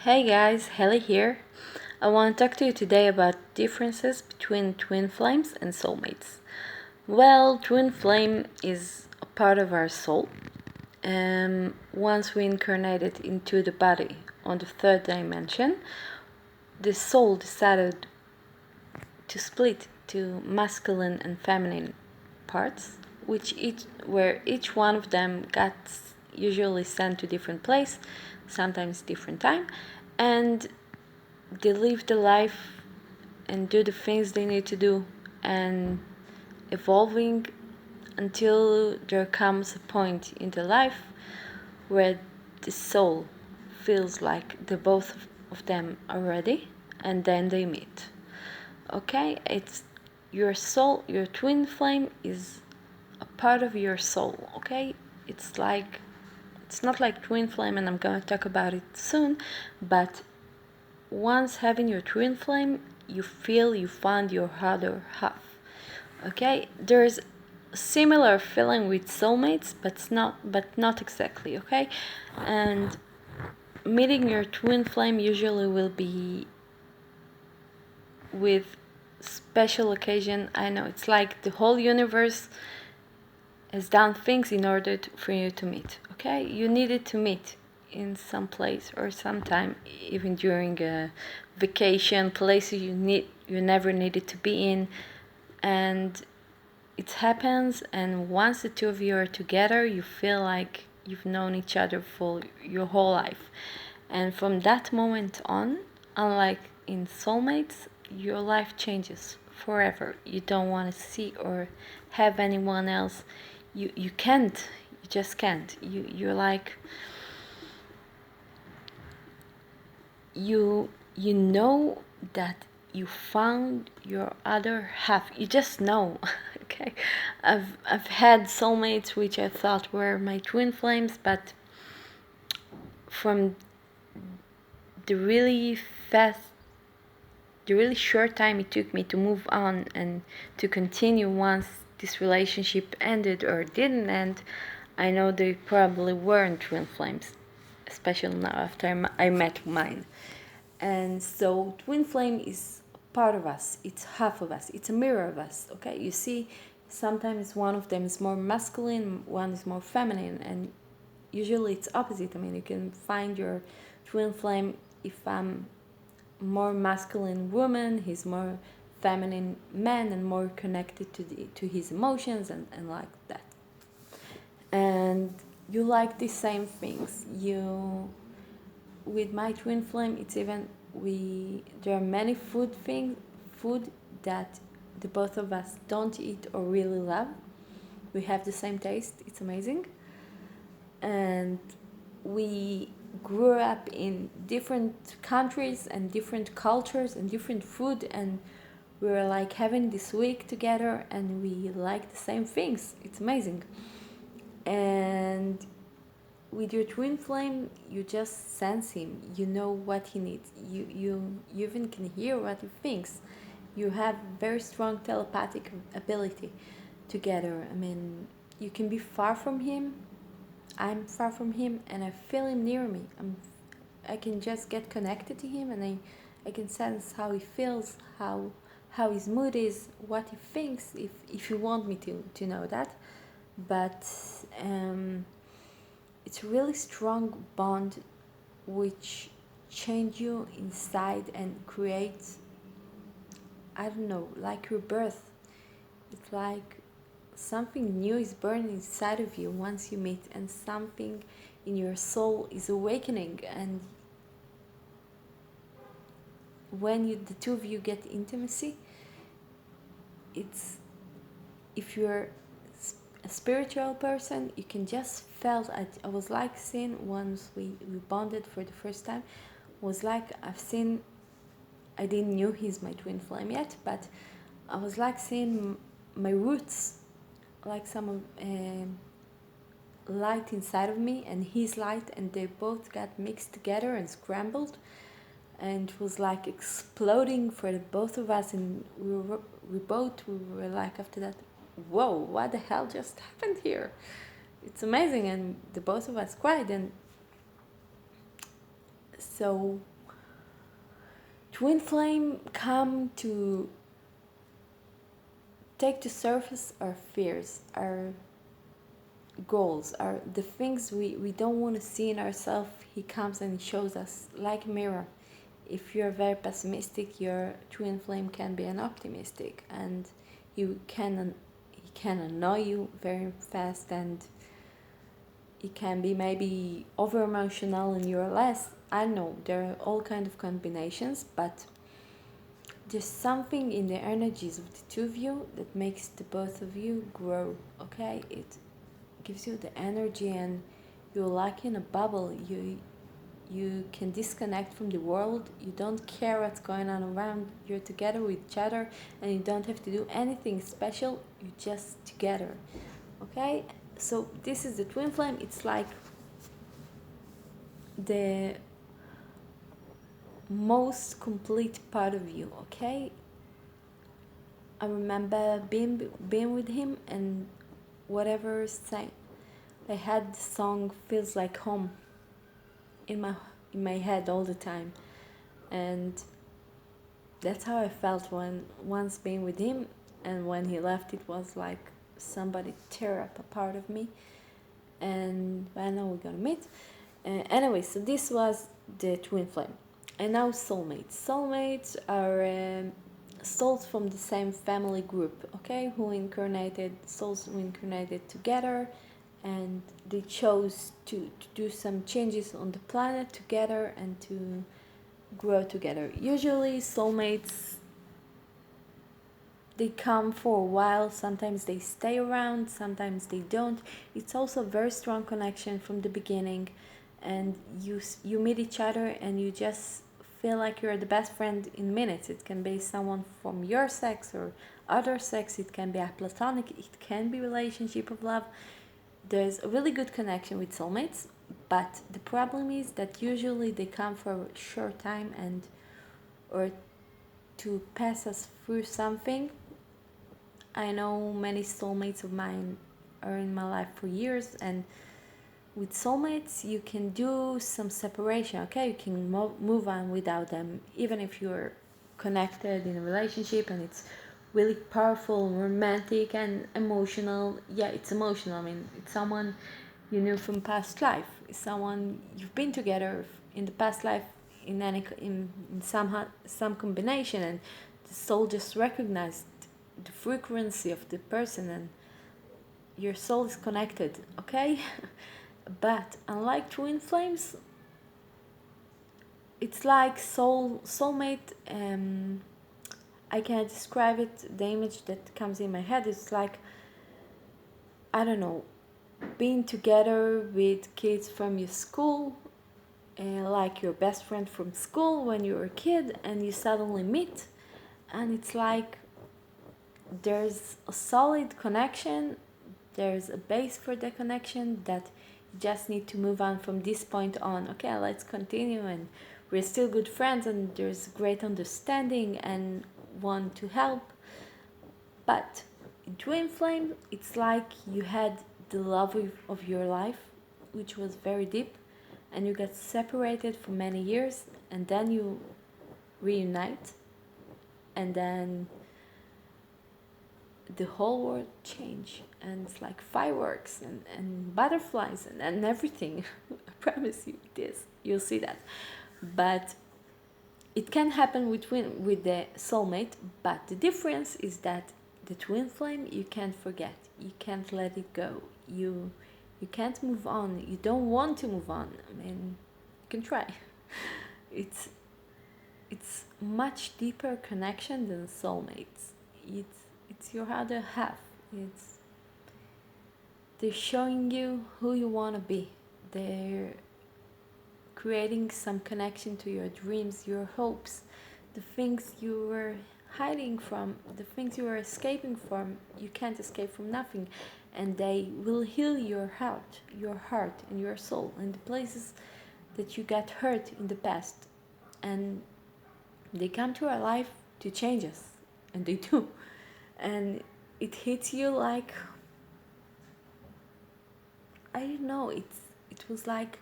Hey guys, Helly here. I want to talk to you today about differences between twin flames and soulmates. Well, twin flame is a part of our soul. Once we incarnated into the body on the third dimension, the soul decided to split to masculine and feminine parts, where each one of them got usually sent to different place, sometimes different time, and they live the life and do the things they need to do and evolving until there comes a point in the life where the soul feels like the both of them are ready, and then they meet. Okay, it's your soul, your twin flame is a part of your soul. Okay, it's not like twin flame, and I'm going to talk about it soon, but once having your twin flame, you feel you found your other half. Okay, there's a similar feeling with soulmates, but not exactly. Okay, and meeting your twin flame usually will be with special occasion. I know it's like the whole universe has done things in order for you to meet. Okay, you needed to meet in some place or sometime, even during a vacation, places you never needed to be in, and it happens. And once the two of you are together, you feel like you've known each other for your whole life. And from that moment on, unlike in soulmates, your life changes forever. You don't want to see or have anyone else. You can't. You just can't. You're like you know that you found your other half. You just know. Okay, I've had soulmates which I thought were my twin flames, but from the really fast, the really short time it took me to move on and to continue once this relationship ended or didn't end, I know they probably weren't twin flames, especially now after I met mine. And so twin flame is part of us, it's half of us, it's a mirror of us. Okay, you see, sometimes one of them is more masculine, one is more feminine, and usually it's opposite. I mean, you can find your twin flame if I'm more masculine woman, he's more feminine man and more connected to his emotions and like that. And you like the same things. You with my twin flame, it's even we there are many food that the both of us don't eat or really love. We have the same taste. It's amazing. And we grew up in different countries and different cultures and different food, and we were like having this week together and we like the same things. It's amazing. And with your twin flame, you just sense him. You know what he needs. You even can hear what he thinks. You have very strong telepathic ability together. I mean, you can be far from him. I'm far from him, and I feel him near me. I can just get connected to him, and I can sense how he feels, how his mood is, what he thinks, if you want me to know that. But it's a really strong bond which change you inside and creates, I don't know, like rebirth. It's like something new is born inside of you once you meet, and something in your soul is awakening. And when the two of you get intimacy, it's, if you're a spiritual person, you can just felt. I was like seeing, once we bonded for the first time, was like I didn't knew he's my twin flame yet, but I was like seeing my roots, like some light inside of me and his light, and they both got mixed together and scrambled, and it was like exploding for the both of us. And we were like, after that, whoa, what the hell just happened here? It's amazing. And the both of us cried. And so Twin flame come to take to surface our fears, our goals, our the things we don't want to see in ourselves. He comes and shows us like a mirror. If you're very pessimistic, your twin flame can be an optimistic, and he can annoy you very fast, and he can be maybe over emotional and you're less. I know there are all kind of combinations, but there's something in the energies of the two of you that makes the both of you grow. Okay, it gives you the energy, and you're like in a bubble. You can disconnect from the world. You don't care what's going on around. You're together with each other, and you don't have to do anything special. You're just together. Okay, so this is the twin flame. It's like the most complete part of you. Okay, I remember being with him, and whatever sang, I had the song "Feels Like Home" in my head all the time, and that's how I felt when once being with him. And when he left, it was like somebody tear up a part of me. And I know we're gonna meet. Anyway, so this was the twin flame, and now soulmates. Soulmates are souls from the same family group. Okay, souls who incarnated together, and they chose to do some changes on the planet together and to grow together. Usually soulmates, they come for a while, sometimes they stay around, sometimes they don't. It's also a very strong connection from the beginning, and you meet each other and you just feel like you're the best friend in minutes. It can be someone from your sex or other sex, it can be a platonic, it can be relationship of love. There's a really good connection with soulmates, but the problem is that usually they come for a short time, and or to pass us through something. I know many soulmates of mine are in my life for years, and with soulmates you can do some separation. Okay, you can move on without them, even if you're connected in a relationship and it's really powerful, romantic, and emotional. Yeah, it's emotional. I mean, it's someone you knew from past life. It's someone you've been together in the past life in some combination, and the soul just recognized the frequency of the person, and your soul is connected. Okay, but unlike twin flames, it's like soulmate. I can't describe it. The image that comes in my head is like, I don't know, being together with kids from your school, like your best friend from school when you were a kid, and you suddenly meet, and it's like there's a solid connection, there's a base for the connection that you just need to move on from this point on. Okay, let's continue, and we're still good friends, and there's great understanding and want to help. But in twin flame, it's like you had the love of your life, which was very deep, and you got separated for many years, and then you reunite, and then the whole world change, and it's like fireworks and butterflies and everything. I promise you this, you'll see that. But it can happen with the soulmate, but the difference is that the twin flame, you can't forget, you can't let it go, you can't move on, you don't want to move on. I mean, you can try. it's it's much deeper connection than soulmates. It's your other half. It's they're showing you who you want to be. They're creating some connection to your dreams, your hopes, the things you were hiding from, the things you were escaping from. You can't escape from nothing, and they will heal your heart and your soul, and the places that you got hurt in the past. And they come to our life to change us, and they do. And it hits you like, I don't know, it was like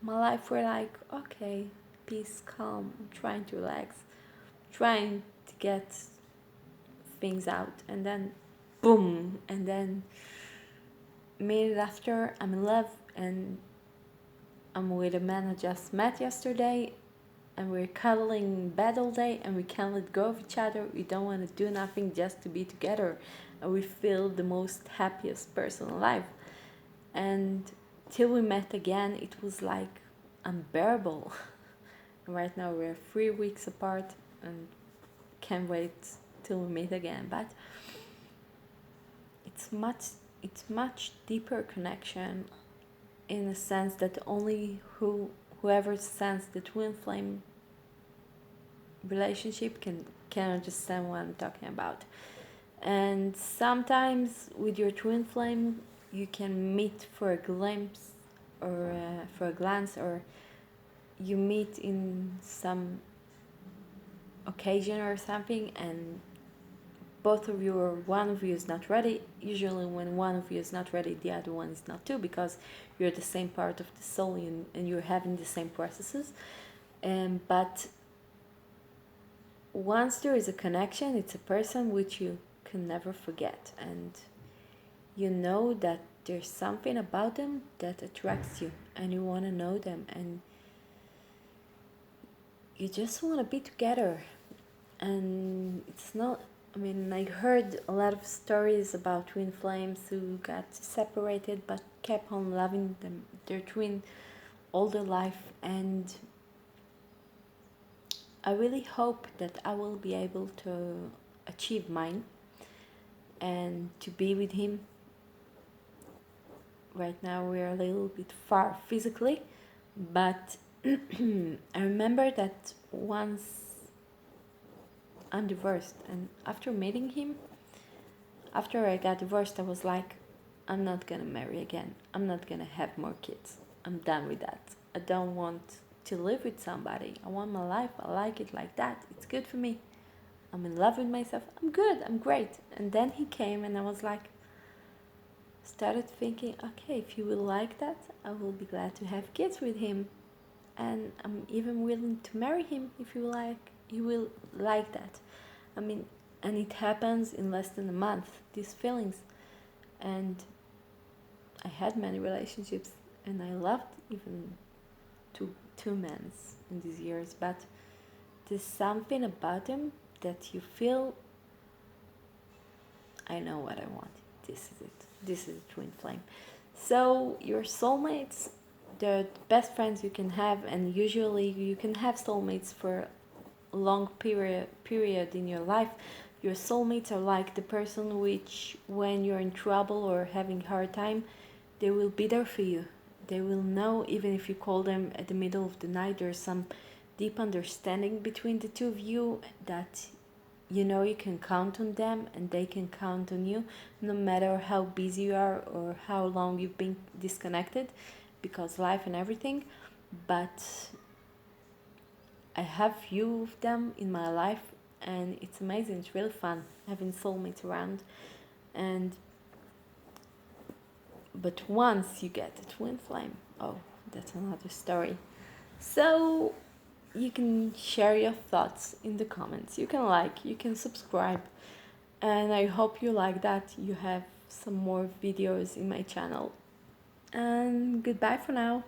my life were like, okay, peace, calm, trying to relax, trying to get things out, and then boom, and then a minute after I'm in love, and I'm with a man I just met yesterday, and we're cuddling in bed all day, and we can't let go of each other. We don't want to do nothing, just to be together, and we feel the most happiest person alive. And till we met again, it was like unbearable. Right now we're 3 weeks apart and can't wait till we meet again. But it's much deeper connection, in the sense that only whoever sensed the twin flame relationship can understand what I'm talking about. And sometimes with your twin flame, you can meet for a glimpse, or for a glance, or you meet in some occasion or something, and both of you or one of you is not ready. Usually when one of you is not ready, the other one is not too, because you're the same part of the soul, and you're having the same processes. But once there is a connection, it's a person which you can never forget, and you know that there's something about them that attracts you, and you want to know them, and you just want to be together. And it's not, I mean, I heard a lot of stories about twin flames who got separated but kept on loving them, their twin, all their life. And I really hope that I will be able to achieve mine and to be with him. Right now we're a little bit far physically, but I remember that once I'm divorced, and after meeting him, after I got divorced, I was like, I'm not gonna marry again. I'm not gonna have more kids. I'm done with that. I don't want to live with somebody. I want my life. I like it like that. It's good for me. I'm in love with myself. I'm good. I'm great. And then he came, and I was like, started thinking, okay, if you will like that, I will be glad to have kids with him. And I'm even willing to marry him if you will like that. I mean, and it happens in less than a month, these feelings. And I had many relationships, and I loved even two men in these years, but there's something about them that you feel, I know what I want. This is it. This is a twin flame. So your soulmates, they're the best friends you can have, and usually you can have soulmates for a long period in your life. Your soulmates are like the person which, when you're in trouble or having a hard time, they will be there for you. They will know, even if you call them at the middle of the night, there's some deep understanding between the two of you, that you know you can count on them and they can count on you, no matter how busy you are or how long you've been disconnected, because life and everything. But I have few of them in my life, and it's amazing. It's really fun having soulmates around. And but once you get a twin flame, oh, that's another story. So you can share your thoughts in the comments. You can like, you can subscribe, and I hope you like that. You have some more videos in my channel. And goodbye for now.